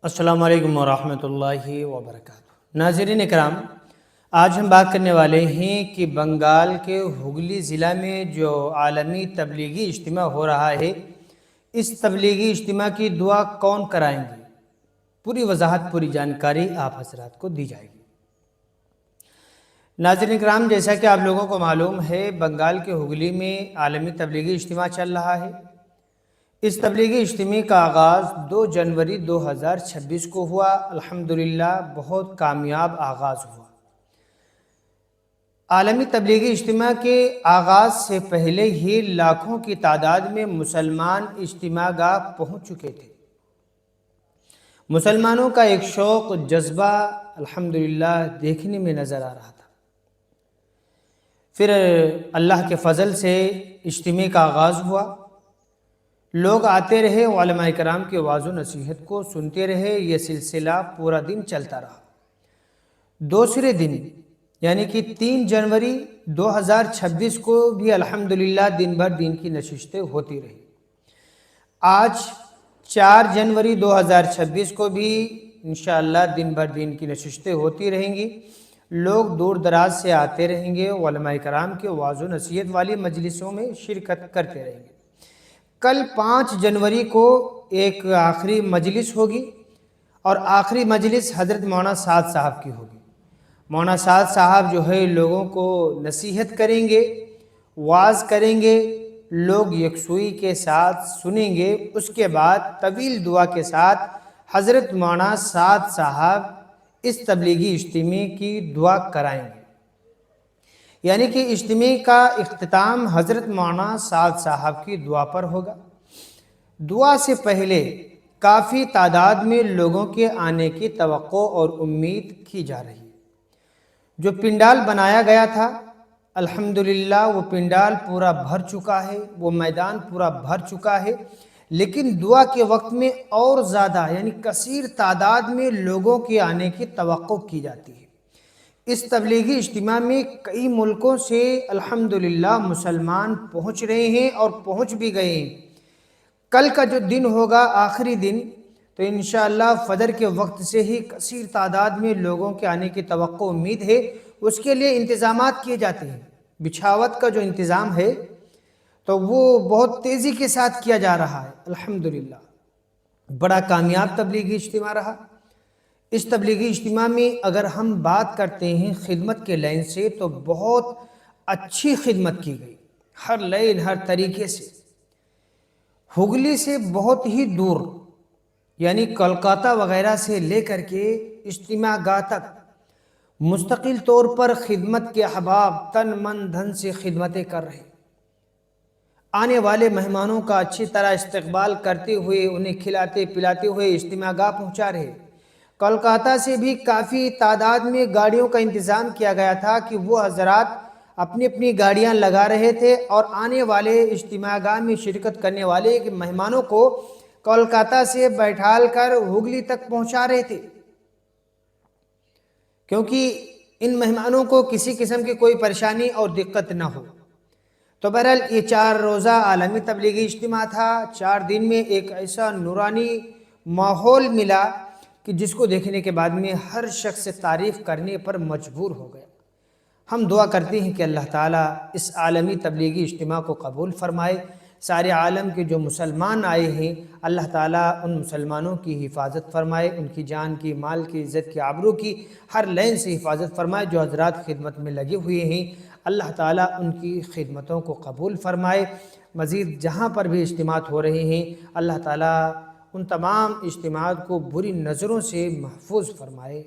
السلام علیکم ورحمۃ اللہ وبرکاتہ۔ ناظرین اکرام، آج ہم بات کرنے والے ہیں کہ بنگال کے ہگلی ضلع میں جو عالمی تبلیغی اجتماع ہو رہا ہے، اس تبلیغی اجتماع کی دعا کون کرائیں گے؟ پوری وضاحت، پوری جانکاری آپ حضرات کو دی جائے گی۔ ناظرین اکرام، جیسا کہ آپ لوگوں کو معلوم ہے، بنگال کے ہگلی میں عالمی تبلیغی اجتماع چل رہا ہے۔ اس تبلیغی اجتماع کا آغاز 2 جنوری 2026 کو ہوا۔ الحمدللہ بہت کامیاب آغاز ہوا۔ عالمی تبلیغی اجتماع کے آغاز سے پہلے ہی لاکھوں کی تعداد میں مسلمان اجتماع گاہ پہنچ چکے تھے۔ مسلمانوں کا ایک شوق، جذبہ الحمدللہ دیکھنے میں نظر آ رہا تھا۔ پھر اللہ کے فضل سے اجتماع کا آغاز ہوا۔ لوگ آتے رہے، علماء کرام کے وعظ و نصیحت کو سنتے رہے۔ یہ سلسلہ پورا دن چلتا رہا۔ دوسرے دن یعنی کہ 3 جنوری 2026 کو بھی الحمدللہ دن بھر دین کی نشستیں ہوتی رہی۔ آج 4 جنوری 2026 کو بھی انشاءاللہ دن بھر دین کی نشستیں ہوتی رہیں گی۔ لوگ دور دراز سے آتے رہیں گے، علماء کرام کے وعظ و نصیحت والی مجلسوں میں شرکت کرتے رہیں گے۔ کل 5 جنوری کو ایک آخری مجلس ہوگی، اور آخری مجلس حضرت مولانا سعد صاحب کی ہوگی۔ مولانا سعد صاحب جو ہے لوگوں کو نصیحت کریں گے، وعظ کریں گے، لوگ یکسوئی کے ساتھ سنیں گے۔ اس کے بعد طویل دعا کے ساتھ حضرت مولانا سعد صاحب اس تبلیغی اجتماع کی دعا کرائیں گے، یعنی کہ اجتماع کا اختتام حضرت مولانا سعد صاحب کی دعا پر ہوگا۔ دعا سے پہلے کافی تعداد میں لوگوں کے آنے کی توقع اور امید کی جا رہی ہے۔ جو پنڈال بنایا گیا تھا الحمدللہ وہ پنڈال پورا بھر چکا ہے، وہ میدان پورا بھر چکا ہے، لیکن دعا کے وقت میں اور زیادہ یعنی کثیر تعداد میں لوگوں کے آنے کی توقع کی جاتی ہے۔ اس تبلیغی اجتماع میں کئی ملکوں سے الحمدللہ مسلمان پہنچ رہے ہیں اور پہنچ بھی گئے ہیں۔ کل کا جو دن ہوگا آخری دن، تو انشاءاللہ فجر کے وقت سے ہی کثیر تعداد میں لوگوں کے آنے کی توقع امید ہے۔ اس کے لیے انتظامات کیے جاتے ہیں۔ بچھاوت کا جو انتظام ہے تو وہ بہت تیزی کے ساتھ کیا جا رہا ہے۔ الحمدللہ بڑا کامیاب تبلیغی اجتماع رہا۔ اس تبلیغی اجتماع میں اگر ہم بات کرتے ہیں خدمت کے لائن سے، تو بہت اچھی خدمت کی گئی، ہر لائن ہر طریقے سے۔ ہگلی سے بہت ہی دور یعنی کولکاتہ وغیرہ سے لے کر کے اجتماع گاہ تک مستقل طور پر خدمت کے احباب تن من دھن سے خدمتیں کر رہے، آنے والے مہمانوں کا اچھی طرح استقبال کرتے ہوئے انہیں کھلاتے پلاتے ہوئے اجتماع گاہ پہنچا رہے۔ کولکاتہ سے بھی کافی تعداد میں گاڑیوں کا انتظام کیا گیا تھا کہ وہ حضرات اپنی اپنی گاڑیاں لگا رہے تھے اور آنے والے اجتماع گاہ میں شرکت کرنے والے مہمانوں کو کولکاتہ سے بیٹھال کر ہگلی تک پہنچا رہے تھے، کیونکہ ان مہمانوں کو کسی قسم کی کوئی پریشانی اور دقت نہ ہو۔ تو بہرحال یہ 4 روزہ عالمی تبلیغی اجتماع تھا۔ 4 دن میں ایک ایسا نورانی ماحول ملا کہ جس کو دیکھنے کے بعد میں ہر شخص تعریف کرنے پر مجبور ہو گیا۔ ہم دعا کرتے ہیں کہ اللہ تعالیٰ اس عالمی تبلیغی اجتماع کو قبول فرمائے۔ سارے عالم کے جو مسلمان آئے ہیں اللہ تعالیٰ ان مسلمانوں کی حفاظت فرمائے، ان کی جان کی، مال کی، عزت کی، آبرو کی ہر لین سے حفاظت فرمائے۔ جو حضرات خدمت میں لگے ہوئے ہیں اللہ تعالیٰ ان کی خدمتوں کو قبول فرمائے۔ مزید جہاں پر بھی اجتماعات ہو رہے ہیں اللہ تعالیٰ ان تمام اجتماعات کو بری نظروں سے محفوظ فرمائے۔